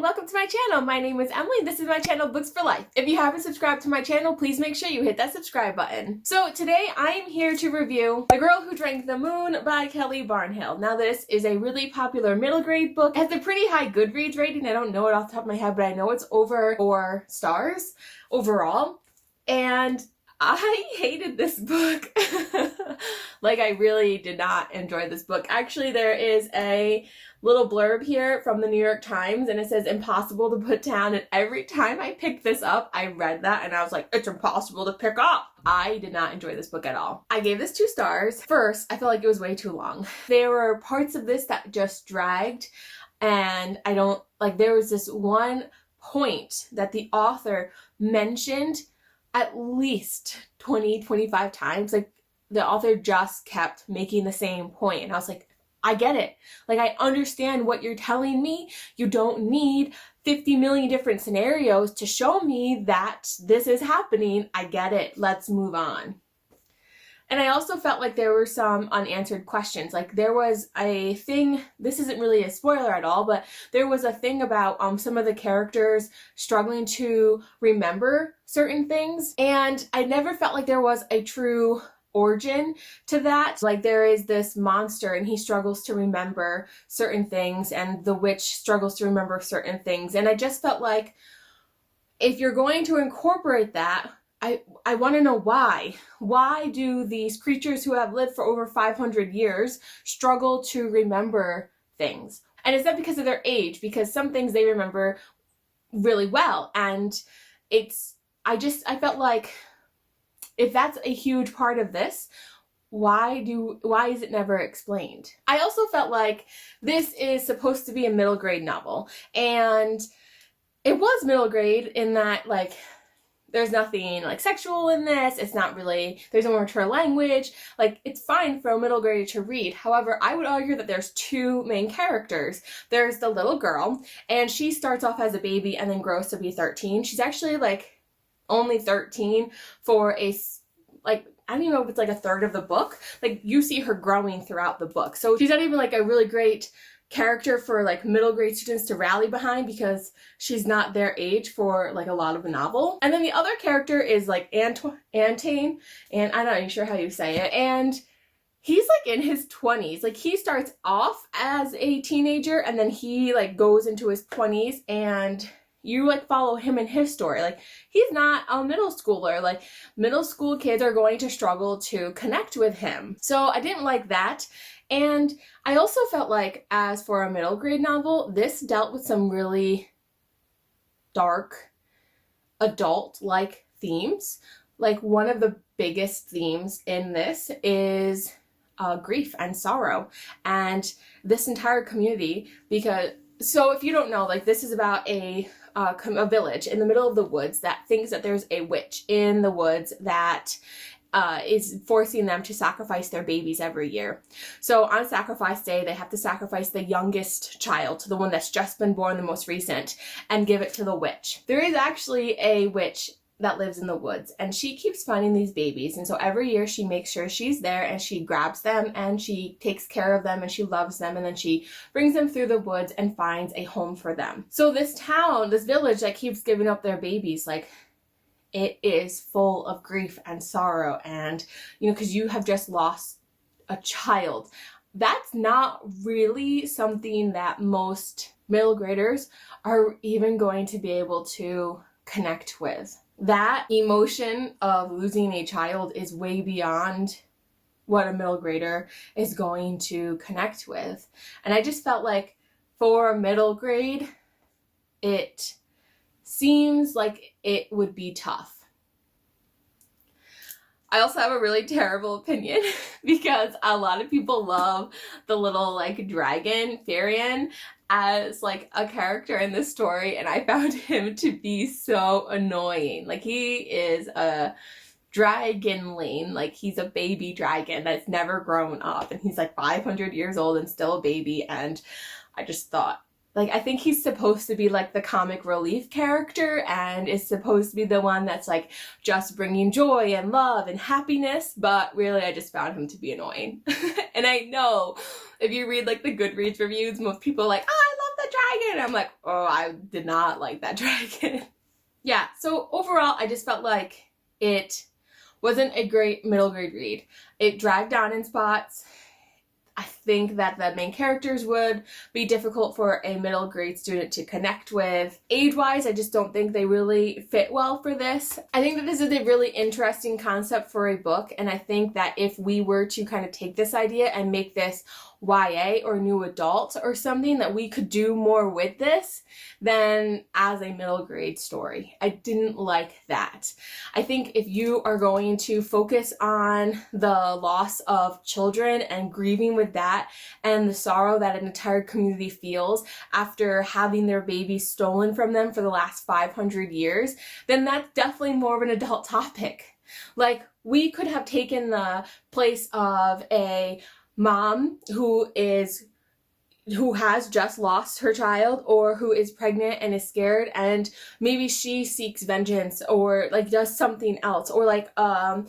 welcome to my channel. My name is Emily. This is my channel, Books for Life. If you haven't subscribed to my channel, please make sure you hit that subscribe button. So today I am here to review The Girl Who Drank the Moon by Kelly Barnhill. Now this is a really popular middle grade book. It has a pretty high Goodreads rating. I don't know it off the top of my head, but I know it's over 4 stars overall. And I hated this book. Like, I really did not enjoy this book. Actually, there is a little blurb here from the New York Times, and it says, impossible to put down. And every time I picked this up, I read that, and I was like, it's impossible to pick up. I did not enjoy this book at all. I gave this 2 stars. First, I felt like it was way too long. There were parts of this that just dragged, and there was this one point that the author mentioned at least 20-25 times. Like, the author just kept making the same point, and I was like, I get it. Like, I understand what you're telling me. You don't need 50 million different scenarios to show me that this is happening. I get it. Let's move on. And I also felt like there were some unanswered questions. Like, there was a thing, this isn't really a spoiler at all, but there was a thing about some of the characters struggling to remember certain things. And I never felt like there was a true origin to that. Like, there is this monster and he struggles to remember certain things, and the witch struggles to remember certain things. And I just felt like, if you're going to incorporate that, I want to know why. Why do these creatures who have lived for over 500 years struggle to remember things? And it's not because of their age, because some things they remember really well. And I felt like, if that's a huge part of this, why is it never explained? I also felt like this is supposed to be a middle grade novel, and it was middle grade in that, like, there's nothing like sexual in this. It's not really, there's no more mature language. Like, it's fine for a middle grader to read. However, I would argue that there's 2 main characters. There's the little girl, and she starts off as a baby and then grows to be 13. She's actually like only 13 for I don't even know if it's like a third of the book. Like, you see her growing throughout the book. So she's not even like a really great character for like middle grade students to rally behind, because she's not their age for like a lot of the novel. And then the other character is like Antane, and I'm not even sure how you say it. And he's like in his 20s. Like, he starts off as a teenager, and then he like goes into his 20s, and you like follow him in his story. Like, he's not a middle schooler. Like, middle school kids are going to struggle to connect with him. So I didn't like that. And I also felt like, as for a middle grade novel, this dealt with some really dark, adult-like themes. Like, one of the biggest themes in this is grief and sorrow. And this entire community, so if you don't know, like, this is about a village in the middle of the woods that thinks that there's a witch in the woods that is forcing them to sacrifice their babies every year. So on sacrifice day, they have to sacrifice the youngest child, the one that's just been born, the most recent, and give it to the witch. There is actually a witch that lives in the woods, and she keeps finding these babies, and so every year she makes sure she's there, and she grabs them, and she takes care of them, and she loves them, and then she brings them through the woods and finds a home for them. So this town, this village that keeps giving up their babies, like, it is full of grief and sorrow, and, because you have just lost a child. That's not really something that most middle graders are even going to be able to connect with. That emotion of losing a child is way beyond what a middle grader is going to connect with. And I just felt like, for a middle grade, it seems like it would be tough. I also have a really terrible opinion because a lot of people love the little like dragon, Firion, as like a character in this story, and I found him to be so annoying. Like, he is a dragonling, like, he's a baby dragon that's never grown up, and he's like 500 years old and still a baby, and I just thought, like, I think he's supposed to be like the comic relief character, and is supposed to be the one that's like just bringing joy and love and happiness, but really I just found him to be annoying. And I know if you read like the Goodreads reviews, most people are like, oh, I love the dragon. I'm like, oh, I did not like that dragon. Yeah, so overall, I just felt like it wasn't a great middle grade read. It dragged on in spots. I think that the main characters would be difficult for a middle grade student to connect with. Age-wise, I just don't think they really fit well for this. I think that this is a really interesting concept for a book, and I think that if we were to kind of take this idea and make this YA or new adult or something, that we could do more with this than as a middle grade story. I didn't like that. I think if you are going to focus on the loss of children and grieving with that and the sorrow that an entire community feels after having their babies stolen from them for the last 500 years, then that's definitely more of an adult topic. Like, we could have taken the place of a mom who has just lost her child, or who is pregnant and is scared, and maybe she seeks vengeance or like does something else, or like a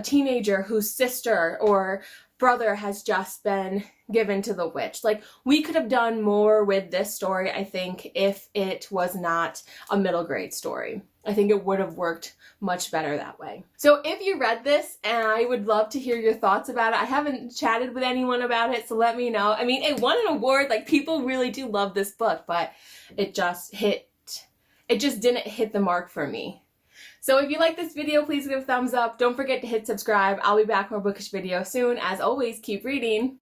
teenager whose sister or brother has just been given to the witch. Like, we could have done more with this story, I think, if it was not a middle grade story. I think it would have worked much better that way. So if you read this, and I would love to hear your thoughts about it. I haven't chatted with anyone about it, so let me know. I mean, it won an award. Like, people really do love this book, but it just didn't hit the mark for me. So if you like this video, please give a thumbs up. Don't forget to hit subscribe. I'll be back with more bookish videos soon. As always, keep reading.